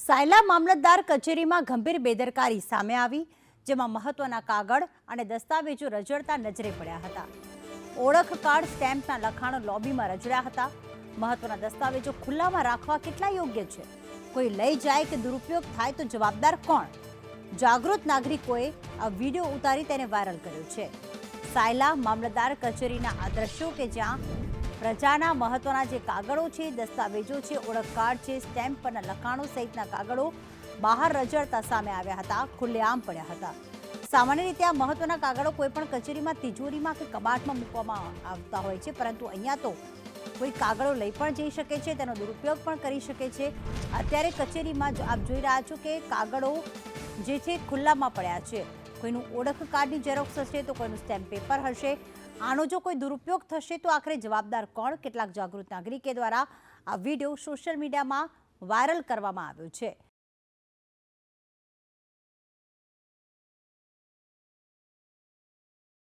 સાયલા મામલતદાર કચેરીમાં ગંભીર બેદરકારી સામે આવી, જેમાં મહત્વના કાગળ અને દસ્તાવેજો રજળતા નજરે પડ્યા હતા. ઓળખ કાર્ડ સ્ટેમ્પના લખાણો લોબીમાં રજળ્યા હતા. મહત્વના દસ્તાવેજો ખુલ્લામાં રાખવા કેટલા યોગ્ય છે? કોઈ લઈ જાય કે દુરુપયોગ થાય તો જવાબદાર કોણ? જાગૃત નાગરિકોએ આ વિડીયો ઉતારી તેને વાયરલ કર્યો છે. સાયલા મામલતદાર કચેરીના આ દ્રશ્યો કે જ્યાં પ્રજાના મહત્વના જે કાગળો છે, દસ્તાવેજો છે, ઓળખ કાર્ડ છે, સ્ટેમ્પ પરના લખાણો સહિતના કાગળો બહાર રજળતા સામે આવ્યા હતા, ખુલ્લેઆમ પડ્યા હતા. સામાન્ય રીતે આ મહત્વના કાગળો કોઈ પણ કચેરીમાં તિજોરીમાં કે કબાટમાં મૂકવામાં આવતા હોય છે, પરંતુ અહીંયા તો કોઈ કાગળો લઈ પણ જઈ શકે છે, તેનો દુરુપયોગ પણ કરી શકે છે. અત્યારે કચેરીમાં આપ જોઈ રહ્યા છો કે કાગળો જે છે ખુલ્લામાં પડ્યા છે. કોઈનું ઓળખ કાર્ડની ઝેરોક્સ હશે તો કોઈનું સ્ટેમ્પ પેપર હશે. આનો જો કોઈ દુરુપયોગ થશે તો આખરે જવાબદાર કોણ? કેટલાક જાગૃત નાગરિકે દ્વારા આ વિડીયો સોશિયલ મીડિયામાં વાયરલ કરવામાં આવ્યો છે.